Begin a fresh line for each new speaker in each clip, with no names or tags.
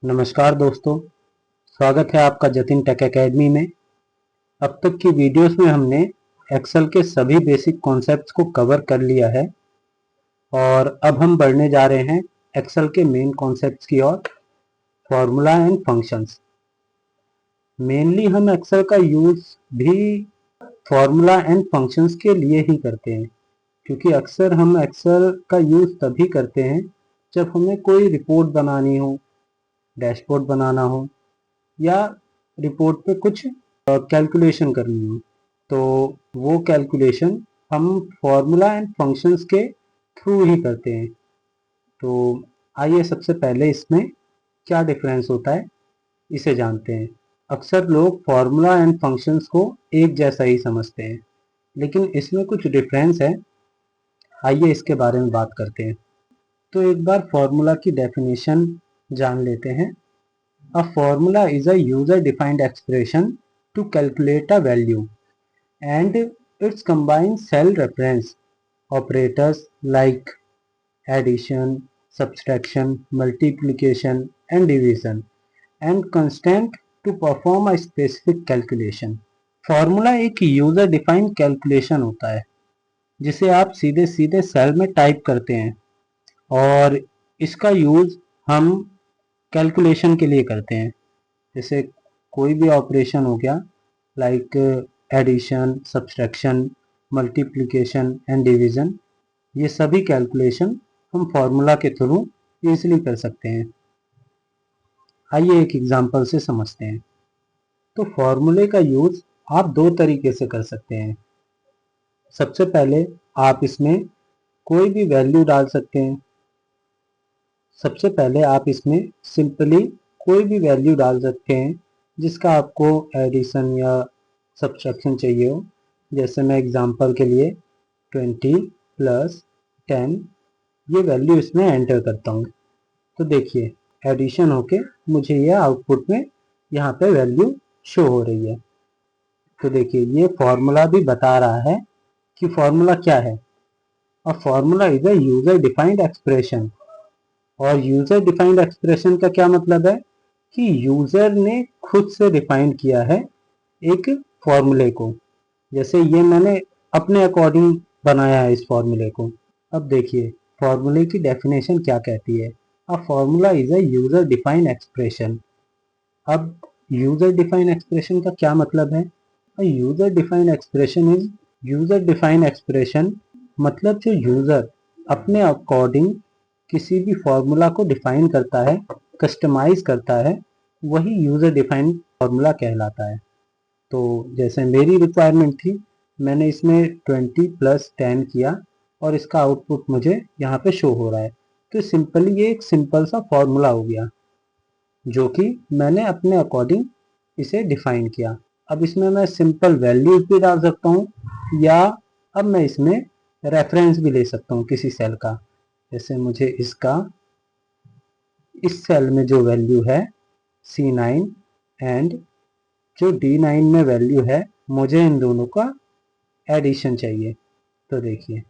नमस्कार दोस्तों, स्वागत है आपका जतिन टेक एकेडमी में। अब तक की वीडियोस में हमने एक्सेल के सभी बेसिक कॉन्सेप्ट्स को कवर कर लिया है और अब हम बढ़ने जा रहे हैं एक्सेल के मेन कॉन्सेप्ट्स की ओर, फार्मूला एंड फंक्शंस। मेनली हम एक्सेल का यूज़ भी फार्मूला एंड फंक्शंस के लिए ही करते हैं, क्योंकि अक्सर हम एक्सेल का यूज़ तभी करते हैं जब हमें कोई रिपोर्ट बनानी हो, डैशबोर्ड बनाना हो या रिपोर्ट पे कुछ कैलकुलेशन करनी हो, तो वो कैलकुलेशन हम फार्मूला एंड फंक्शंस के थ्रू ही करते हैं। तो आइए सबसे पहले इसमें क्या डिफरेंस होता है इसे जानते हैं। अक्सर लोग फार्मूला एंड फंक्शंस को एक जैसा ही समझते हैं, लेकिन इसमें कुछ डिफरेंस है। आइए इसके बारे में बात करते हैं। तो एक बार फार्मूला की डेफिनेशन जान लेते हैं। A formula is a user-defined expression to calculate a value, and it combines cell reference operators like addition, subtraction, multiplication, and division, and constant to perform a specific calculation. Formula एक user defined calculation होता है जिसे आप सीधे सीधे cell में type करते हैं, और इसका यूज हम कैलकुलेशन के लिए करते हैं। जैसे कोई भी ऑपरेशन हो गया, like addition, subtraction, multiplication and division, ये सभी कैलकुलेशन हम फार्मूला के थ्रू इजीली कर सकते हैं। आइए एक एग्जांपल से समझते हैं। तो फार्मूले का यूज आप दो तरीके से कर सकते हैं। सबसे पहले आप इसमें कोई भी वैल्यू डाल सकते हैं। सबसे पहले आप इसमें सिंपली कोई भी वैल्यू डाल सकते हैं जिसका आपको एडिशन या सब्ट्रैक्शन चाहिए हो। जैसे मैं एग्जांपल के लिए 20 प्लस 10 ये वैल्यू इसमें एंटर करता हूँ। तो देखिए एडिशन होके मुझे ये आउटपुट में यहाँ पे वैल्यू शो हो रही है। तो देखिए ये फॉर्मूला भी बता रहा है कि फॉर्मूला क्या है। A formula is a user defined expression. और यूजर डिफाइंड एक्सप्रेशन का क्या मतलब है कि यूजर ने खुद से डिफाइन किया है एक फॉर्मूले को। जैसे ये मैंने अपने अकॉर्डिंग बनाया है इस फॉर्मूले को। अब देखिए फॉर्मूले की डेफिनेशन क्या कहती है। A formula is a user defined expression. अब यूजर डिफाइंड एक्सप्रेशन का क्या मतलब है। A user defined expression is, user defined expression मतलब जो यूजर अपने अकॉर्डिंग किसी भी फॉर्मूला को डिफाइन करता है, कस्टमाइज करता है, वही यूजर डिफाइंड फॉर्मूला कहलाता है। तो जैसे मेरी रिक्वायरमेंट थी, मैंने इसमें 20 प्लस 10 किया और इसका आउटपुट मुझे यहाँ पे शो हो रहा है। तो सिंपली ये एक सिंपल सा फॉर्मूला हो गया जो कि मैंने अपने अकॉर्डिंग इसे डिफाइन किया। अब इसमें मैं सिंपल वैल्यूज भी डाल सकता हूँ, या अब मैं इसमें रेफरेंस भी ले सकता हूँ किसी सेल का। जैसे मुझे इसका, इस सेल में जो वैल्यू है C9 एंड जो D9 में वैल्यू है, मुझे इन दोनों का एडिशन चाहिए। तो देखिए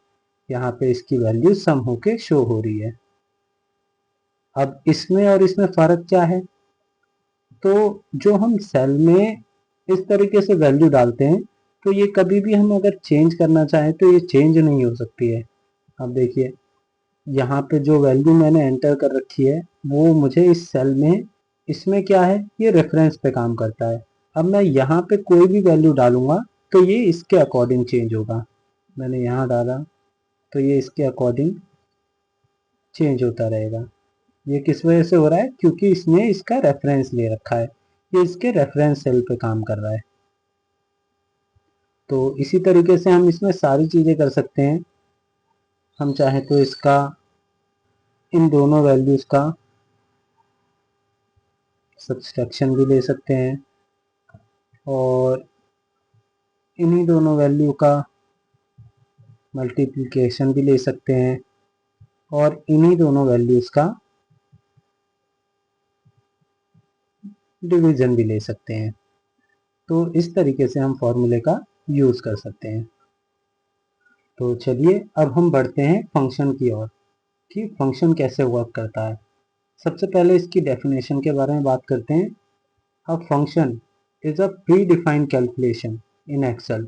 यहाँ पे इसकी वैल्यू सम होके शो हो रही है। अब इसमें और इसमें फर्क क्या है। तो जो हम सेल में इस तरीके से वैल्यू डालते हैं, तो ये कभी भी हम अगर चेंज करना चाहें तो ये चेंज नहीं हो सकती है। अब देखिए यहाँ पे जो वैल्यू मैंने एंटर कर रखी है वो मुझे इस सेल में, इसमें क्या है, ये रेफरेंस पे काम करता है। अब मैं यहाँ पे कोई भी वैल्यू डालूंगा तो ये इसके अकॉर्डिंग चेंज होगा। मैंने यहाँ डाला तो ये इसके अकॉर्डिंग चेंज होता रहेगा। ये किस वजह से हो रहा है, क्योंकि इसने इसका रेफरेंस ले रखा है, ये इसके रेफरेंस सेल पे काम कर रहा है। तो इसी तरीके से हम इसमें सारी चीज़ें कर सकते हैं। हम चाहें तो इसका, इन दोनों वैल्यूज़ का सब्सट्रैक्शन भी ले सकते हैं, और इन्हीं दोनों वैल्यू का मल्टीप्लिकेशन भी ले सकते हैं, और इन्हीं दोनों वैल्यूज़ का डिवीज़न भी ले सकते हैं। तो इस तरीके से हम फॉर्मूले का यूज़ कर सकते हैं। तो चलिए अब हम बढ़ते हैं फंक्शन की ओर कि फंक्शन कैसे वर्क करता है। सबसे पहले इसकी डेफिनेशन के बारे में बात करते हैं। A function is a predefined calculation in Excel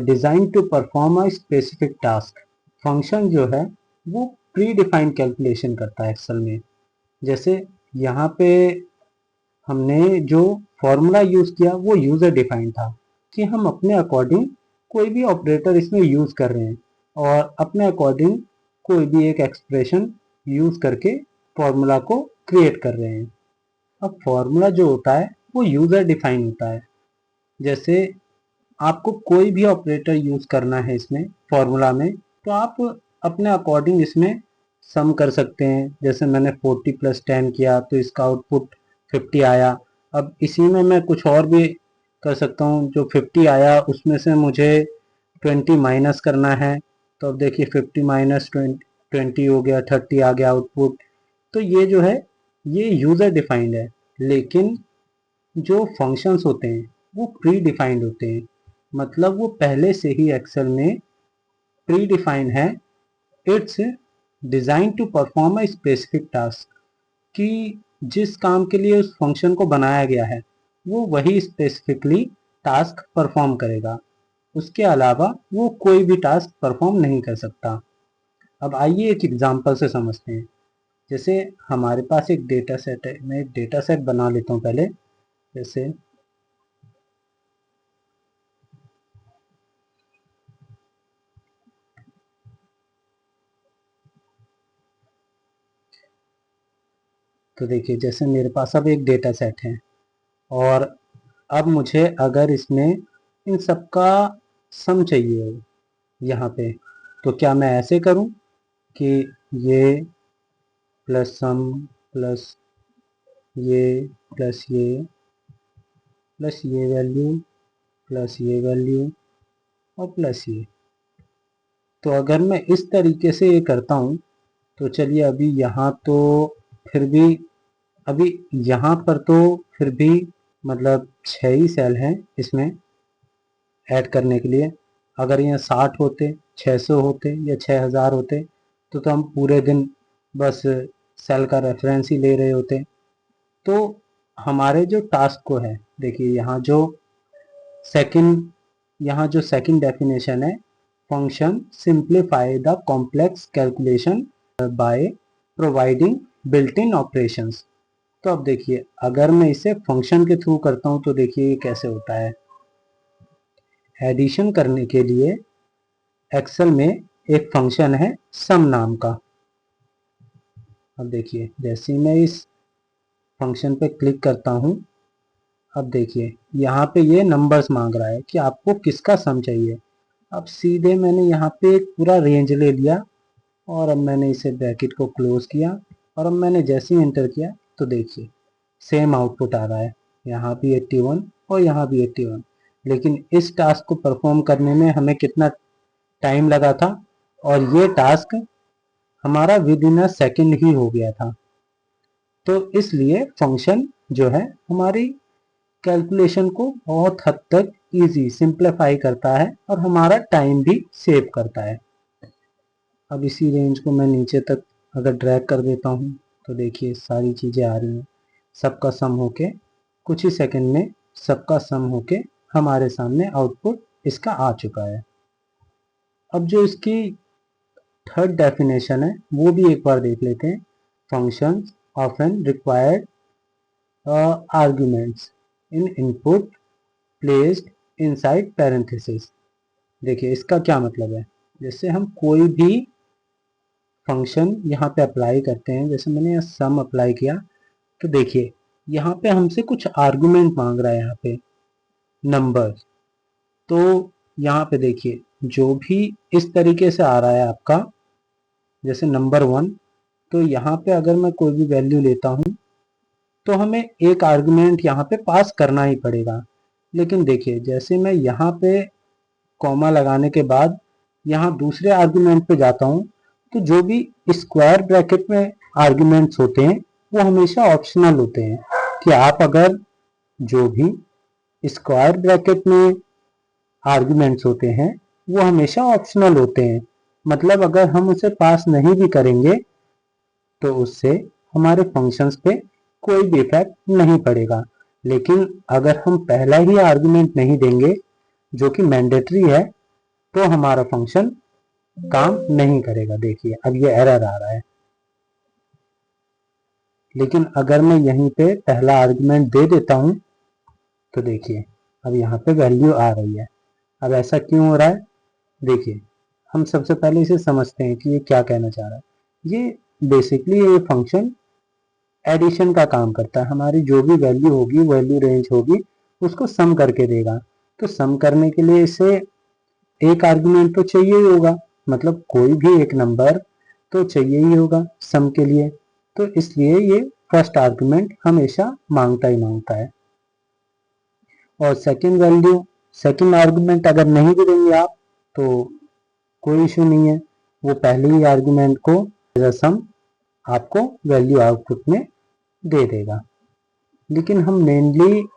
design to perform a specific task. Function जो है वो प्री डिफाइंड कैलकुलेशन करता है एक्सेल में। जैसे यहाँ पे हमने जो फॉर्मूला यूज किया वो यूजर डिफाइंड था कि हम अपने अकॉर्डिंग कोई भी ऑपरेटर इसमें यूज कर रहे हैं और अपने अकॉर्डिंग कोई भी एक एक्सप्रेशन यूज करके फॉर्मूला को क्रिएट कर रहे हैं। अब फॉर्मूला जो होता है वो यूजर डिफाइन होता है। जैसे आपको कोई भी ऑपरेटर यूज करना है इसमें फॉर्मूला में, तो आप अपने अकॉर्डिंग इसमें सम कर सकते हैं। जैसे मैंने 40 + 10 किया तो इसका आउटपुट 50 आया। अब इसी में मैं कुछ और भी कर सकता हूँ। जो 50 आया उसमें से मुझे 20 माइनस करना है, तो अब देखिए 50 माइनस 20 हो गया, 30 आ गया आउटपुट। तो ये जो है ये यूजर डिफाइंड है। लेकिन जो फंक्शंस होते हैं वो प्री डिफाइंड होते हैं, मतलब वो पहले से ही एक्सेल में प्री डिफाइंड है। It's design to perform a specific task, कि जिस काम के लिए उस फंक्शन को बनाया गया है वो वही स्पेसिफिकली टास्क परफॉर्म करेगा। उसके अलावा वो कोई भी टास्क परफॉर्म नहीं कर सकता। अब आइए एक एग्जांपल से समझते हैं। जैसे हमारे पास एक डेटा सेट है, मैं एक डेटा सेट बना लेता हूँ पहले। जैसे तो देखिए जैसे मेरे पास अब एक डेटा सेट है और अब मुझे अगर इसमें इन सबका सम चाहिए हो यहाँ पे, तो क्या मैं ऐसे करूँ कि ये प्लस सम प्लस ये प्लस ये प्लस ये वैल्यू प्लस ये वैल्यू और प्लस ये। तो अगर मैं इस तरीके से ये करता हूँ तो चलिए अभी यहाँ तो फिर भी अभी यहाँ पर तो फिर भी मतलब 6 ही सेल हैं इसमें ऐड करने के लिए। अगर ये 60 होते, 600 होते या 6000 होते तो हम पूरे दिन बस सेल का रेफरेंस ही ले रहे होते। तो हमारे जो टास्क को है, देखिए सेकंड यहाँ जो सेकंड डेफिनेशन है, function simplify the complex calculation by providing built in operations. तो अब देखिए अगर मैं इसे फंक्शन के थ्रू करता हूँ तो देखिए ये कैसे होता है। एडिशन करने के लिए एक्सेल में एक फंक्शन है सम नाम का। अब देखिए जैसे ही मैं इस फंक्शन पे क्लिक करता हूँ, अब देखिए यहाँ पे ये नंबर्स मांग रहा है कि आपको किसका सम चाहिए। अब सीधे मैंने यहाँ पे एक पूरा रेंज ले लिया और अब मैंने इसे ब्रैकेट को क्लोज किया और अब मैंने जैसे ही एंटर किया तो देखिए सेम आउटपुट आ रहा है, यहाँ भी 81 और यहाँ भी 81। लेकिन इस टास्क को परफॉर्म करने में हमें कितना टाइम लगा था, और ये टास्क हमारा विद इन अ सेकेंड ही हो गया था। तो इसलिए फंक्शन जो है हमारी कैलकुलेशन को बहुत हद तक इजी सिंप्लीफाई करता है और हमारा टाइम भी सेव करता है। अब इसी रेंज को मैं नीचे तक अगर ड्रैग कर देता हूँ तो देखिए सारी चीज़ें आ रही हैं। सबका सम होके कुछ ही सेकंड में सबका सम होके हमारे सामने आउटपुट इसका आ चुका है। अब जो इसकी थर्ड डेफिनेशन है वो भी एक बार देख लेते हैं। Functions often required arguments in input placed inside parenthesis. देखिए इसका क्या मतलब है। जैसे हम कोई भी फंक्शन यहाँ पे अप्लाई करते हैं, जैसे मैंने यहाँ सम अप्लाई किया तो देखिए यहाँ पे हमसे कुछ आर्गुमेंट मांग रहा है, यहाँ पे नंबर। तो यहाँ पे देखिए जो भी इस तरीके से आ रहा है आपका, जैसे नंबर 1, तो यहाँ पे अगर मैं कोई भी वैल्यू लेता हूँ तो हमें एक आर्गुमेंट यहाँ पे पास करना ही पड़ेगा। लेकिन देखिए जैसे मैं यहाँ पे कॉमा लगाने के बाद यहाँ दूसरे आर्गुमेंट पे जाता हूँ तो जो भी स्क्वायर ब्रैकेट में आर्गुमेंट्स होते हैं वो हमेशा ऑप्शनल होते हैं, कि आप अगर जो भी स्क्वायर ब्रैकेट में आर्गुमेंट्स होते हैं वो हमेशा ऑप्शनल होते हैं। मतलब अगर हम उसे पास नहीं भी करेंगे तो उससे हमारे फंक्शंस पे कोई भी इफेक्ट नहीं पड़ेगा। लेकिन अगर हम पहला ही आर्गुमेंट नहीं देंगे जो कि मैंडेटरी है तो हमारा फंक्शन काम नहीं करेगा। देखिए अब ये एरर आ रहा है, लेकिन अगर मैं यहीं पे पहला आर्गुमेंट दे देता हूं तो देखिए अब यहाँ पे वैल्यू आ रही है। अब ऐसा क्यों हो रहा है, देखिए हम सबसे पहले इसे समझते हैं कि ये क्या कहना चाह रहा है। ये बेसिकली ये फंक्शन एडिशन का काम करता है। हमारी जो भी वैल्यू होगी, वैल्यू रेंज होगी, उसको सम करके देगा। तो सम करने के लिए इसे एक आर्गुमेंट तो चाहिए ही होगा, मतलब कोई भी एक नंबर तो चाहिए ही होगा सम के लिए। तो इसलिए ये फर्स्ट आर्गुमेंट हमेशा मांगता ही मांगता है। और सेकंड आर्गुमेंट अगर नहीं भी देंगे आप तो कोई इशू नहीं है, वो पहले ही आर्गुमेंट को एज अ सम आपको वैल्यू आउटपुट में दे देगा। लेकिन हम मेनली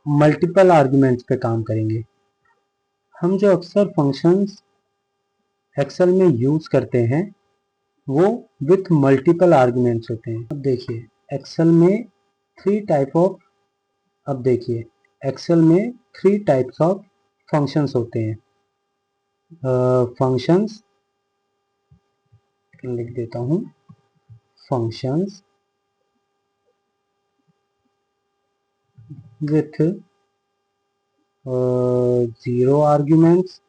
मल्टीपल आर्गुमेंट्स पे काम करेंगे। हम जो अक्सर फंक्शंस एक्सेल में यूज करते हैं वो विथ मल्टीपल आर्गुमेंट्स होते हैं। अब देखिए एक्सेल में थ्री टाइप ऑफ अब देखिए एक्सेल में थ्री टाइप्स ऑफ फंक्शंस होते हैं। फंक्शंस लिख देता हूं, functions with zero arguments,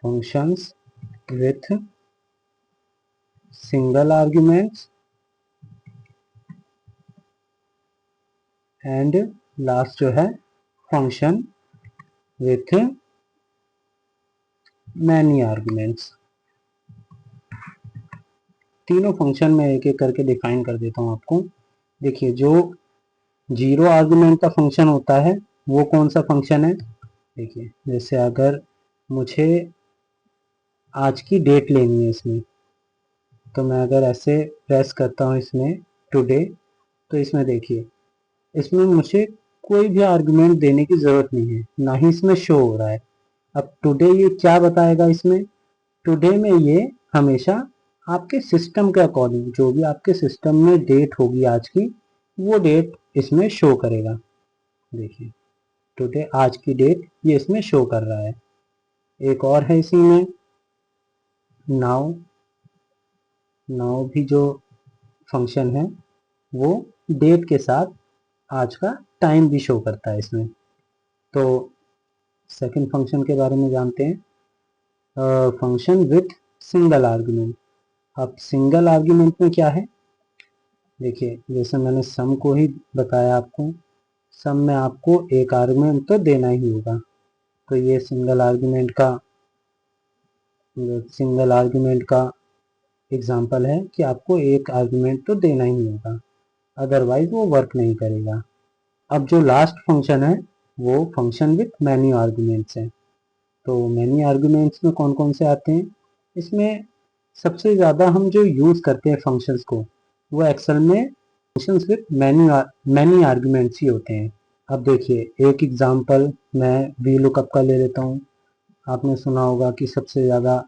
functions with single arguments and last जो है फंक्शन विथ मैनी आर्ग्यूमेंट्स। तीनों फंक्शन में एक एक करके डिफाइन कर देता हूं आपको। देखिए जो जीरो आर्गुमेंट का फंक्शन होता है वो कौन सा फंक्शन है, देखिए जैसे अगर मुझे आज की डेट लेनी है इसमें, तो मैं अगर ऐसे प्रेस करता हूँ इसमें टुडे, तो इसमें देखिए इसमें मुझे कोई भी आर्गुमेंट देने की ज़रूरत नहीं है, ना ही इसमें शो हो रहा है। अब टुडे ये क्या बताएगा, इसमें टुडे में ये हमेशा आपके सिस्टम के अकॉर्डिंग जो भी आपके सिस्टम में डेट होगी आज की, वो डेट इसमें शो करेगा। देखिए टुडे आज की डेट ये इसमें शो कर रहा है। एक और है इसी में नाउ, नाउ भी जो फंक्शन है वो डेट के साथ आज का टाइम भी शो करता है इसमें। तो सेकंड फंक्शन के बारे में जानते हैं, फंक्शन विथ सिंगल आर्गुमेंट। अब सिंगल आर्गुमेंट में क्या है, देखिए जैसे मैंने सम को ही बताया आपको, सम में आपको एक आर्गुमेंट तो देना ही होगा। तो ये सिंगल आर्गुमेंट का एग्जांपल है कि आपको एक आर्गुमेंट तो देना ही होगा, अदरवाइज वो वर्क नहीं करेगा। अब जो लास्ट फंक्शन है वो फंक्शन विथ मैनी आर्गुमेंट्स है। तो मैनी आर्गुमेंट्स में कौन कौन से आते हैं, इसमें सबसे ज़्यादा हम जो यूज़ करते हैं फंक्शंस को वो एक्सेल में फंक्शंस विथ मैनी आर्गुमेंट्स ही होते हैं। अब देखिए एक एग्जांपल मैं वी लुकअप का ले लेता हूँ। आपने सुना होगा कि सबसे ज़्यादा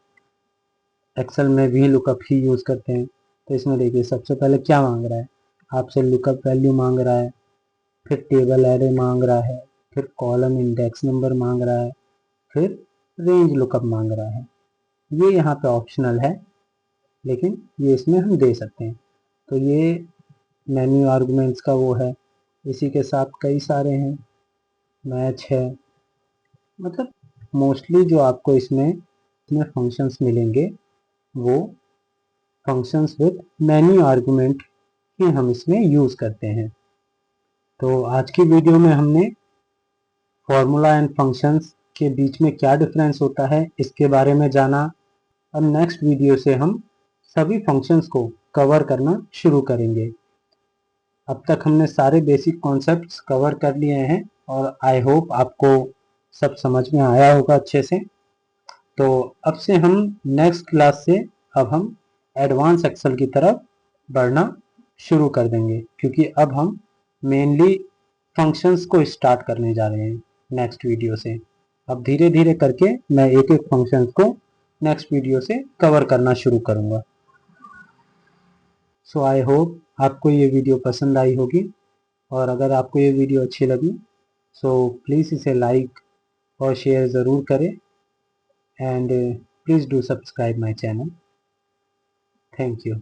एक्सेल में वी लुकअप ही यूज़ करते हैं। तो इसमें देखिए सबसे पहले क्या मांग रहा है, आपसे लुकअप वैल्यू मांग रहा है, फिर टेबल एरे मांग रहा है, फिर कॉलम इंडेक्स नंबर मांग रहा है, फिर रेंज लुकअप मांग रहा है। ये यहाँ पे ऑप्शनल है, लेकिन ये इसमें हम दे सकते हैं। तो ये मेन्यू आर्गुमेंट्स का वो है। इसी के साथ कई सारे हैं, मैच है, मतलब मोस्टली जो आपको इसमें फंक्शंस मिलेंगे वो फंक्शंस विथ मेन्यू आर्गुमेंट ही हम इसमें यूज़ करते हैं। तो आज की वीडियो में हमने फॉर्मूला एंड फंक्शंस के बीच में क्या डिफरेंस होता है इसके बारे में जाना। अब नेक्स्ट वीडियो से हम सभी फंक्शंस को कवर करना शुरू करेंगे। अब तक हमने सारे बेसिक कॉन्सेप्ट्स कवर कर लिए हैं और आई होप आपको सब समझ में आया होगा अच्छे से। तो अब से हम नेक्स्ट क्लास से अब हम एडवांस एक्सेल की तरफ बढ़ना शुरू कर देंगे, क्योंकि अब हम मेनली फंक्शंस को स्टार्ट करने जा रहे हैं। नेक्स्ट वीडियो से। अब धीरे धीरे करके मैं एक एक फंक्शंस को नेक्स्ट वीडियो से कवर करना शुरू करूँगा। सो आई होप आपको ये वीडियो पसंद आई होगी, और अगर आपको ये वीडियो अच्छी लगी सो प्लीज़ इसे लाइक और शेयर ज़रूर करें, and please do subscribe my channel. Thank you.